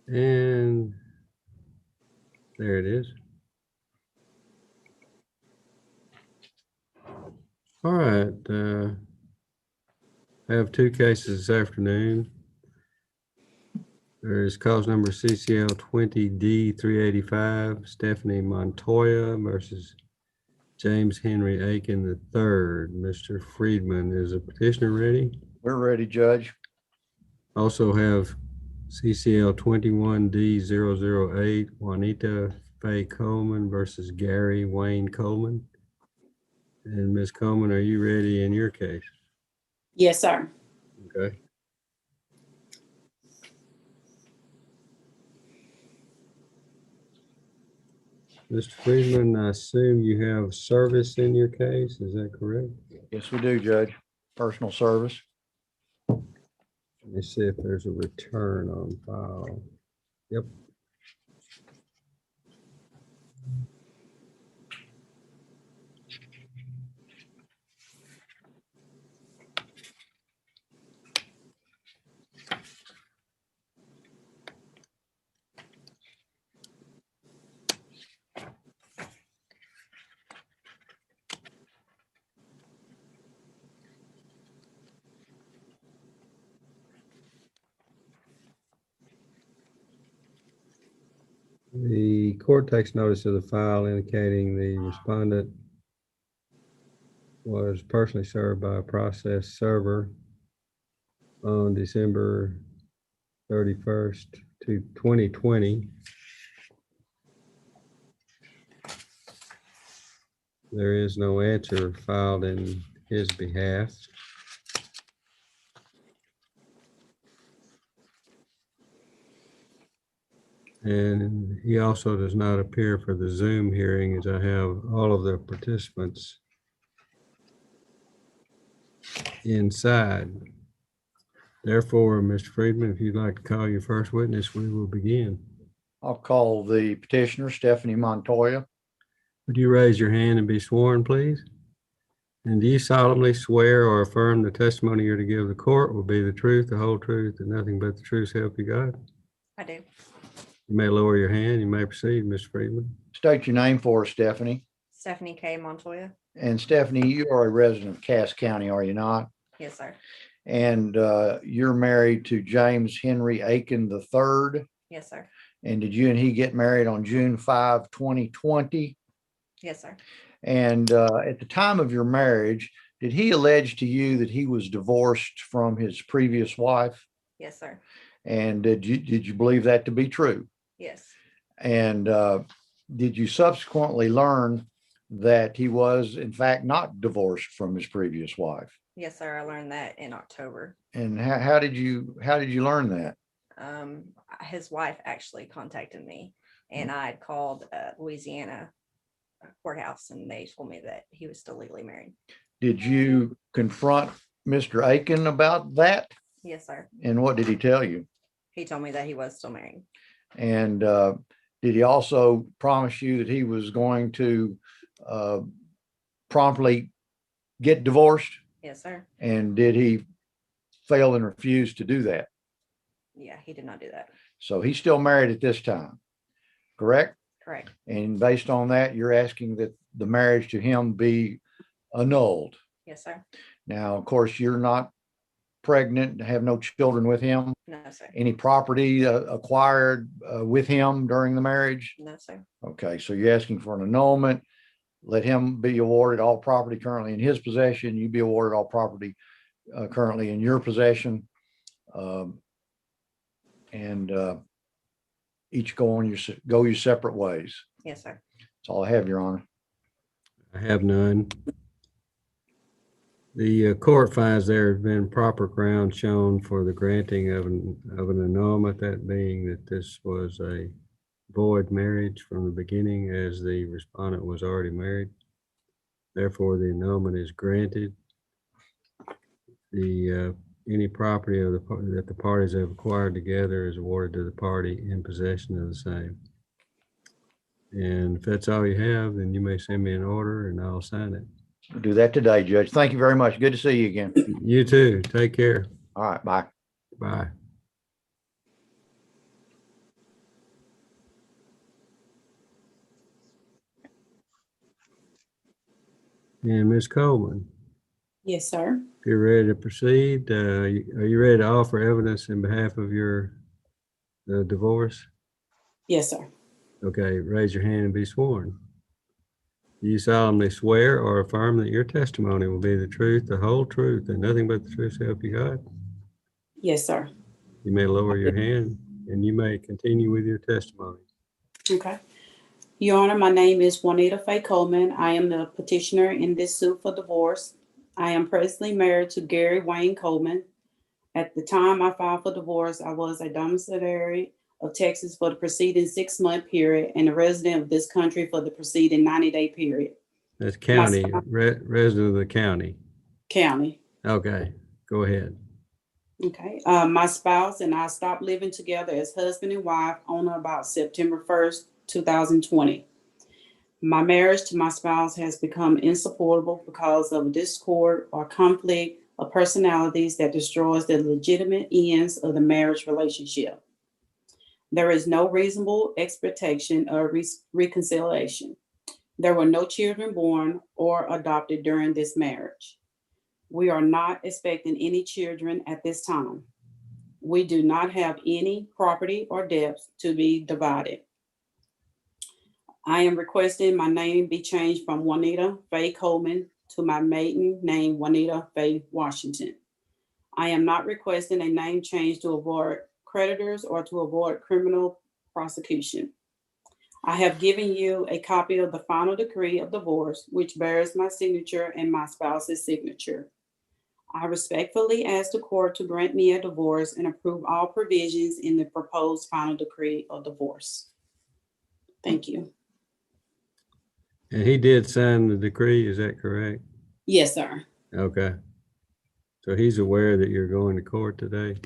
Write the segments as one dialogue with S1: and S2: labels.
S1: And there it is. All right. I have two cases this afternoon. There is cause number CCL 20D385, Stephanie Montoya versus James Henry Aiken III. Mr. Friedman, is the petitioner ready?
S2: We're ready, Judge.
S1: Also have CCL 21D008, Juanita Faye Coleman versus Gary Wayne Coleman. And Ms. Coleman, are you ready in your case?
S3: Yes, sir.
S1: Okay. Mr. Friedman, I assume you have service in your case. Is that correct?
S2: Yes, we do, Judge. Personal service.
S1: Let me see if there's a return on file. Yep. The court takes notice of the file indicating the respondent was personally served by a process server on December 31st, 2020. There is no answer filed in his behalf. And he also does not appear for the Zoom hearing, as I have all of the participants inside. Therefore, Mr. Friedman, if you'd like to call your first witness, we will begin.
S2: I'll call the petitioner, Stephanie Montoya.
S1: Would you raise your hand and be sworn, please? And do you solemnly swear or affirm the testimony you're to give the court will be the truth, the whole truth, and nothing but the truth, so help you God?
S3: I do.
S1: You may lower your hand. You may proceed, Mr. Friedman.
S2: State your name for us, Stephanie.
S3: Stephanie K. Montoya.
S2: And Stephanie, you are a resident of Cass County, are you not?
S3: Yes, sir.
S2: And you're married to James Henry Aiken III.
S3: Yes, sir.
S2: And did you and he get married on June 5, 2020?
S3: Yes, sir.
S2: And at the time of your marriage, did he allege to you that he was divorced from his previous wife?
S3: Yes, sir.
S2: And did you believe that to be true?
S3: Yes.
S2: And did you subsequently learn that he was in fact not divorced from his previous wife?
S3: Yes, sir. I learned that in October.
S2: And how did you learn that?
S3: His wife actually contacted me, and I had called Louisiana courthouse, and they told me that he was still legally married.
S2: Did you confront Mr. Aiken about that?
S3: Yes, sir.
S2: And what did he tell you?
S3: He told me that he was still married.
S2: And did he also promise you that he was going to promptly get divorced?
S3: Yes, sir.
S2: And did he fail and refuse to do that?
S3: Yeah, he did not do that.
S2: So he's still married at this time, correct?
S3: Correct.
S2: And based on that, you're asking that the marriage to him be annulled.
S3: Yes, sir.
S2: Now, of course, you're not pregnant, have no children with him.
S3: No, sir.
S2: Any property acquired with him during the marriage?
S3: No, sir.
S2: Okay, so you're asking for an annulment. Let him be awarded all property currently in his possession. You be awarded all property currently in your possession. And each go your separate ways.
S3: Yes, sir.
S2: That's all I have, Your Honor.
S1: I have none. The court finds there has been proper ground shown for the granting of an annulment, that being that this was a void marriage from the beginning, as the respondent was already married. Therefore, the annulment is granted. Any property that the parties have acquired together is awarded to the party in possession of the same. And if that's all you have, then you may send me an order and I'll sign it.
S2: We'll do that today, Judge. Thank you very much. Good to see you again.
S1: You too. Take care.
S2: All right, bye.
S1: Bye. And Ms. Coleman,
S4: Yes, sir.
S1: if you're ready to proceed, are you ready to offer evidence in behalf of your divorce?
S4: Yes, sir.
S1: Okay, raise your hand and be sworn. Do you solemnly swear or affirm that your testimony will be the truth, the whole truth, and nothing but the truth so help you God?
S4: Yes, sir.
S1: You may lower your hand and you may continue with your testimony.
S4: Okay. Your Honor, my name is Juanita Faye Coleman. I am the petitioner in this suit for divorce. I am presently married to Gary Wayne Coleman. At the time I filed for divorce, I was a domiciliary of Texas for the preceding 6-month period and a resident of this country for the preceding 90-day period.
S1: That's county, resident of the county.
S4: County.
S1: Okay, go ahead.
S4: Okay. My spouse and I stopped living together as husband and wife on or about September 1st, 2020. My marriage to my spouse has become insupportable because of discord or conflict of personalities that destroys the legitimate ends of the marriage relationship. There is no reasonable expectation of reconciliation. There were no children born or adopted during this marriage. We are not expecting any children at this time. We do not have any property or debts to be divided. I am requesting my name be changed from Juanita Faye Coleman to my maiden name, Juanita Faye Washington. I am not requesting a name change to avoid creditors or to avoid criminal prosecution. I have given you a copy of the final decree of divorce, which bears my signature and my spouse's signature. I respectfully ask the court to grant me a divorce and approve all provisions in the proposed final decree of divorce. Thank you.
S1: And he did sign the decree, is that correct?
S4: Yes, sir.
S1: Okay. So he's aware that you're going to court today?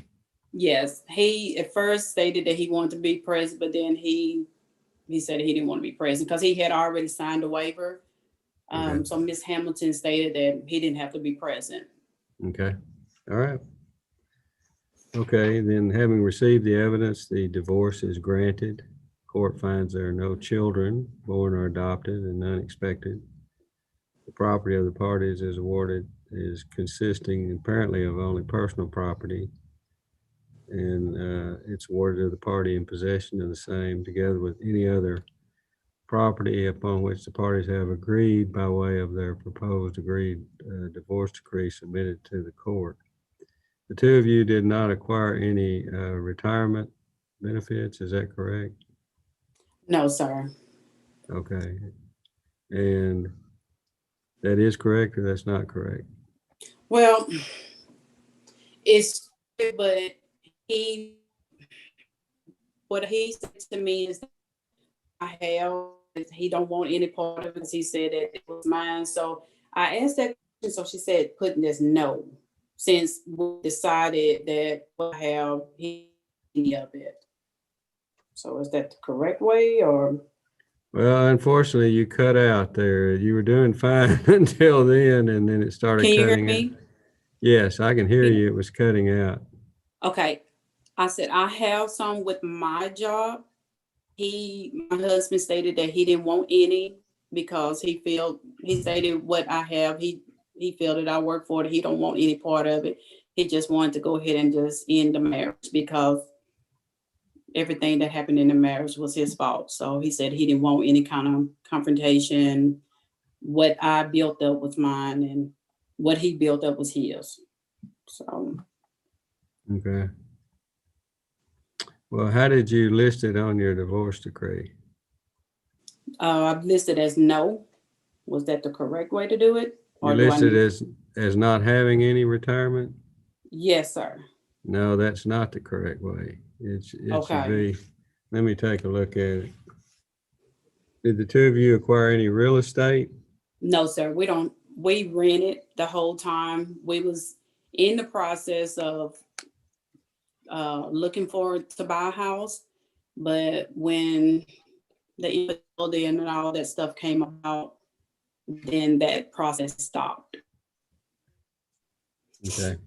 S4: Yes, he at first stated that he wanted to be present, but then he said he didn't want to be present because he had already signed a waiver.
S1: Okay.
S4: So Ms. Hamilton stated that he didn't have to be present.
S1: Okay, all right. Okay, then having received the evidence, the divorce is granted. Court finds there are no children born or adopted and none expected. The property of the parties is awarded is consisting apparently of only personal property, and it's awarded to the party in possession of the same together with any other property upon which the parties have agreed by way of their proposed agreed divorce decree submitted to the court. The two of you did not acquire any retirement benefits, is that correct?
S4: No, sir.
S1: Okay. And that is correct or that's not correct?
S4: Well, it's, but what he said to me is that I have, he don't want any part of it because he said that it was mine. So I asked that question, so she said putting this no, since we decided that I have any of it. So is that the correct way or?
S1: Well, unfortunately, you cut out there. You were doing fine until then, and then it started
S4: Can you hear
S1: cutting
S4: me?
S1: out. Yes, I can hear you. It was cutting out.
S4: Okay. I said, I have some with my job. My husband stated that he didn't want any because he stated what I have, he felt that I work for it. He don't want any part of it. He just wanted to go ahead and just end the marriage because everything that happened in the marriage was his fault. So he said he didn't want any kind of confrontation. What I built up was mine and what he built up was his. So.
S1: Okay. Well, how did you list it on your divorce decree?
S4: I've listed as no. Was that the correct way to do it?
S1: You listed as not having any retirement?
S4: Yes, sir.
S1: No, that's not the correct way. It should
S4: Okay.
S1: be, let me take a look at it. Did the two of you acquire any real estate?
S4: No, sir. We rented the whole time. We was in the process of looking forward to buy a house. But when the infidelity and all that stuff came about, then that process stopped.
S1: Okay.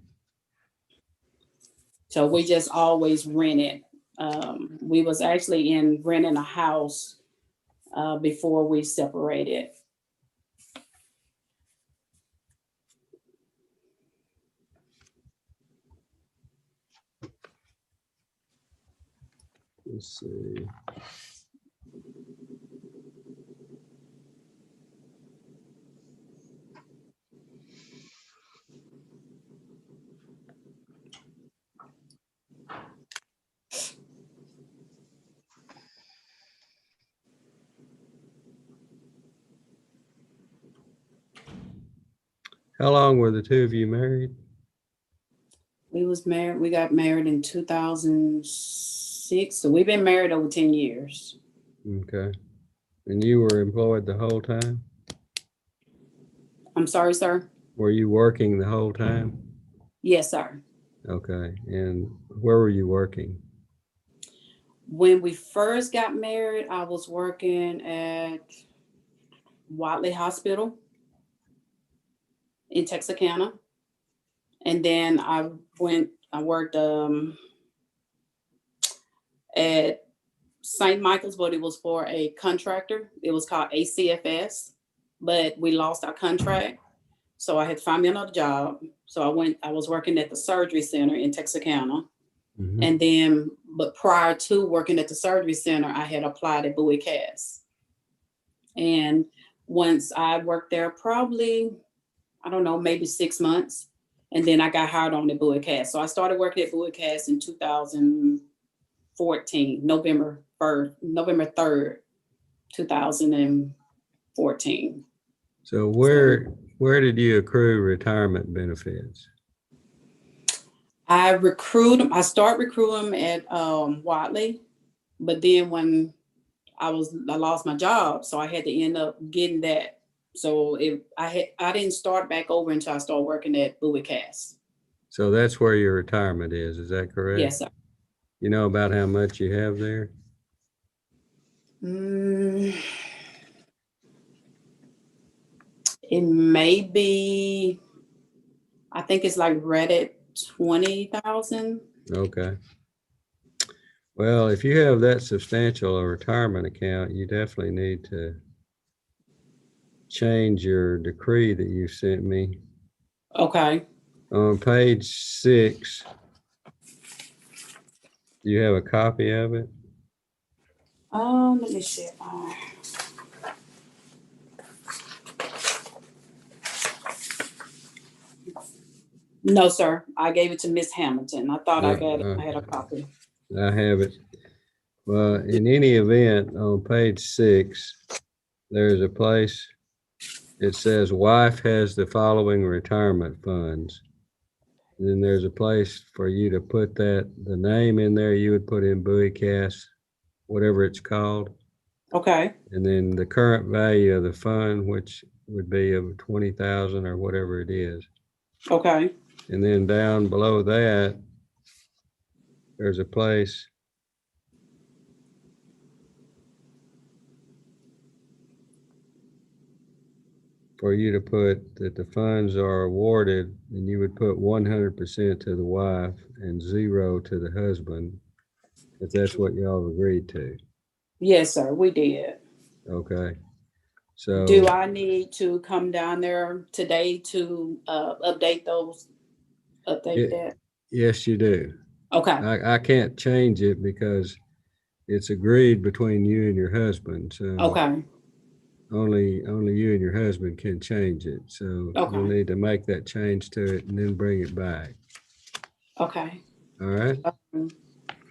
S4: So we just always rented. We was actually renting a house before we separated.
S1: let's see. How long were the two of you married?
S4: We got married in 2006, so we've been married over 10 years.
S1: Okay. And you were employed the whole time?
S4: I'm sorry, sir.
S1: Were you working the whole time?
S4: Yes, sir.
S1: Okay. And where were you working?
S4: When we first got married, I was working at Watley Hospital in Texarkana. And then I worked at St. Michael's, but it was for a contractor. It was called ACFS, but we lost our contract. So I had to find me another job. So I was working at the surgery center in Texarkana.
S1: Mhm.
S4: And then, but prior to working at the surgery center, I had applied at Bowie Cass. And once I worked there, probably, I don't know, maybe 6 months. And then I got hired on at Bowie Cass. So I started working at Bowie Cass in 2014, November 3rd, 2014.
S1: So where did you accrue retirement benefits?
S4: I started recruiting at Watley, but then when I lost my job, so I had to end up getting that. So I didn't start back over until I started working at Bowie Cass.
S1: So that's where your retirement is that correct?
S4: Yes, sir.
S1: You know about how much you have there?
S4: It may be, I think it's like right at 20,000.
S1: Okay. Well, if you have that substantial a retirement account, you definitely need to change your decree that you sent me.
S4: Okay.
S1: On page 6, do you have a copy of it?
S4: Let me see. No, sir. I gave it to Miss Hamilton. I thought I had a copy.
S1: I have it. Well, in any event, on page 6, there's a place, it says wife has the following retirement funds. And then there's a place for you to put the name in there. You would put in Bowie Cass, whatever it's called.
S4: Okay.
S1: And then the current value of the fund, which would be of 20,000 or whatever it is.
S4: Okay.
S1: And then down below that, there's a place for you to put that the funds are awarded, and you would put 100% to the wife and 0 to the husband, if that's what y'all agreed to.
S4: Yes, sir. We did.
S1: Okay. So
S4: do I need to come down there today to update that?
S1: Yes, you do.
S4: Okay.
S1: I can't change it because it's agreed between you and your husband. So
S4: Okay.
S1: only you and your husband can change it. So
S4: Okay.
S1: you'll need to make that change to it and then bring it back.
S4: Okay.
S1: All right.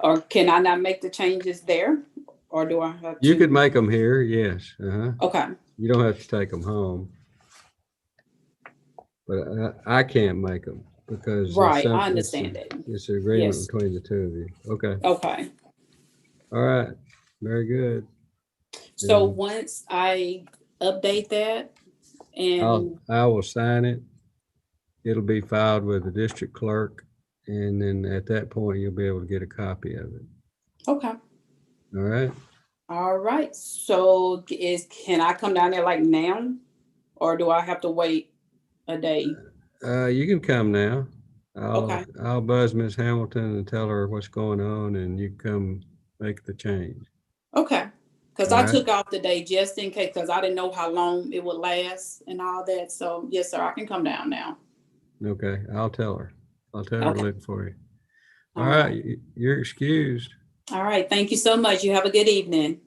S4: Or can I not make the changes there? Or do I have to?
S1: You could make them here, yes.
S4: Okay.
S1: You don't have to take them home. But I can't make them because
S4: Right, I understand it.
S1: It's an agreement
S4: Yes.
S1: between the two of you. Okay.
S4: Okay.
S1: All right. Very good.
S4: So
S1: And
S4: once I update that and
S1: I will sign it. It'll be filed with the district clerk. And then at that point, you'll be able to get a copy of it.
S4: okay.
S1: All right.
S4: All right. So can I come down there like now? Or do I have to wait a day?
S1: You can come now.
S4: Okay.
S1: I'll buzz Miss Hamilton and tell her what's going on, and you come make the change.
S4: Okay. Because
S1: All
S4: I
S1: right.
S4: took off the day just in case, because I didn't know how long it would last and all that. So yes, sir, I can come down now.
S1: Okay. I'll tell her. I'll tell her to
S4: Okay.
S1: look for you. All
S4: All
S1: right. You're excused.
S4: All right. Thank you so much. You have a good evening.